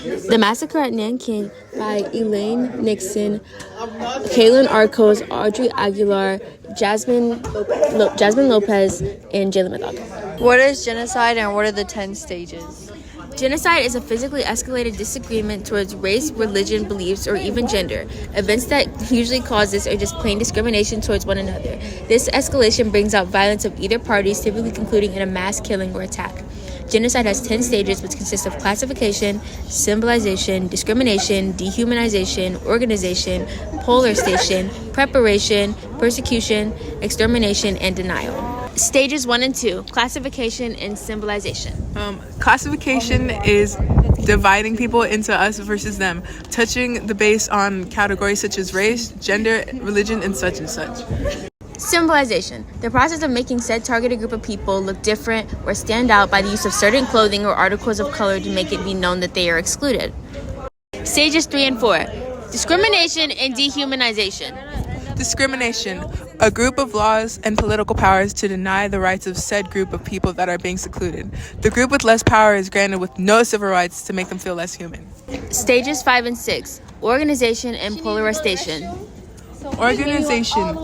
The Massacre at Nanking by Elaine Nixon, Kaylin Arcos, Audrey Aguilar, Jasmine Lopez, and Jayla Midog. What is genocide and what are the 10 stages? Genocide is a physically escalated disagreement towards race, religion, beliefs, or even gender. Events that usually cause this are just plain discrimination towards one another. This escalation brings out violence of either parties, typically concluding in a mass killing or attack. Genocide has 10 stages, which consist of classification, symbolization, discrimination, dehumanization, organization, polarization, preparation, persecution, extermination, and denial. Stages 1 and 2, classification and symbolization. Classification is dividing people into us versus them, touching the base on categories such as race, gender, religion, and such and such. Symbolization, the process of making said targeted group of people look different or stand out by the use of certain clothing or articles of color to make it be known that they are excluded. Stages 3 and 4, discrimination and dehumanization. Discrimination, a group of laws and political powers to deny the rights of said group of people that are being secluded. The group with less power is granted with no civil rights to make them feel less human. Stages 5 and 6, organization and polarization. Organization,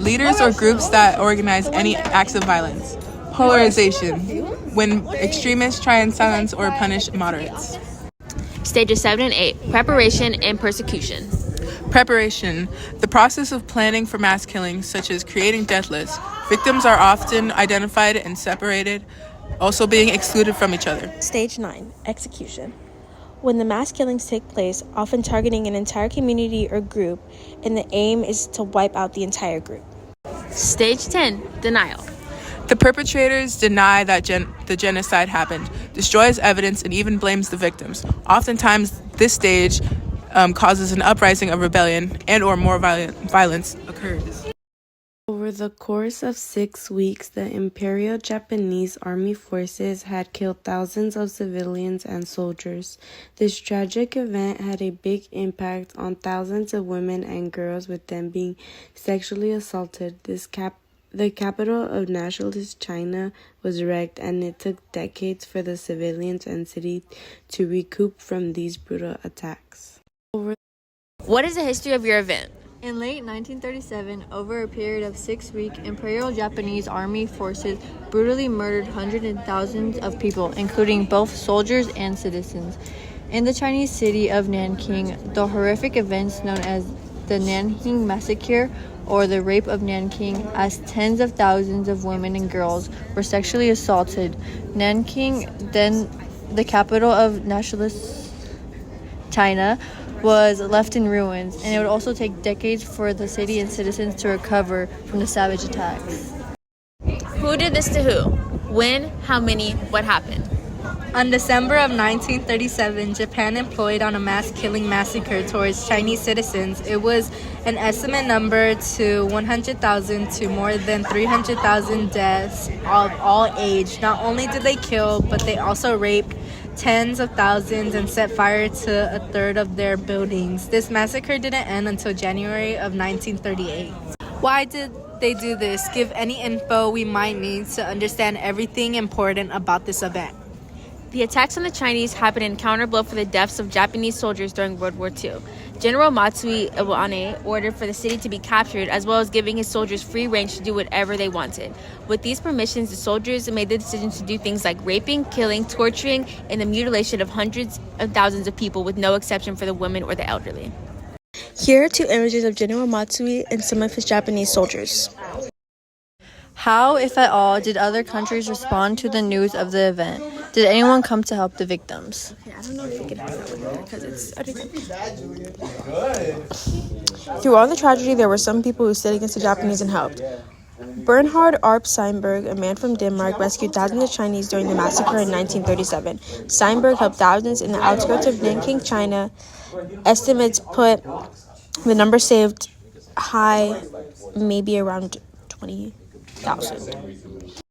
leaders or groups that organize any acts of violence. Polarization, when extremists try and silence or punish moderates. Stages 7 and 8, preparation and persecution. Preparation, the process of planning for mass killings, such as creating death lists. Victims are often identified and separated, also being excluded from each other. Stage 9, execution. When the mass killings take place, often targeting an entire community or group, and the aim is to wipe out the entire group. Stage 10, denial. The perpetrators deny that the genocide happened, destroys evidence, and even blames the victims. Oftentimes, this stage causes an uprising of rebellion and or more violence occurs. Over the course of 6 weeks, the Imperial Japanese Army forces had killed thousands of civilians and soldiers. This tragic event had a big impact on thousands of women and girls, with them being sexually assaulted. The capital of nationalist China was wrecked, and it took decades for the civilians and city to recoup from these brutal attacks. What is the history of your event? In late 1937, over a period of 6 weeks, Imperial Japanese Army forces brutally murdered hundreds and thousands of people, including both soldiers and citizens. In the Chinese city of Nanking, the horrific events known as the Nanking Massacre or the Rape of Nanking, as tens of thousands of women and girls were sexually assaulted. Nanking, then the capital of nationalist China, was left in ruins, and it would also take decades for the city and citizens to recover from the savage attacks. Who did this to who? When? How many? What happened? On December of 1937, Japan employed on a mass killing massacre towards Chinese citizens. It was an estimate number to 100,000 to more than 300,000 deaths of all age. Not only did they kill, but they also raped tens of thousands and set fire to a third of their buildings. This massacre didn't end until January of 1938. Why did they do this? Give any info we might need to understand everything important about this event. The attacks on the Chinese happened in counterblow for the deaths of Japanese soldiers during World War II. General Matsui Iwane ordered for the city to be captured, as well as giving his soldiers free range to do whatever they wanted. With these permissions, the soldiers made the decision to do things like raping, killing, torturing, and the mutilation of hundreds of thousands of people, with no exception for the women or the elderly. Here are 2 images of General Matsui and some of his Japanese soldiers. How, if at all, did other countries respond to the news of the event? Did anyone come to help the victims? Okay, I don't know if we can have that one there because it's Throughout the tragedy, there were some people who stood against the Japanese and helped. Bernhard Arp Steinberg, a man from Denmark, rescued thousands of Chinese during the massacre in 1937. Steinberg helped thousands in the outskirts of Nanking, China. Estimates put the number saved high, maybe around 20,000.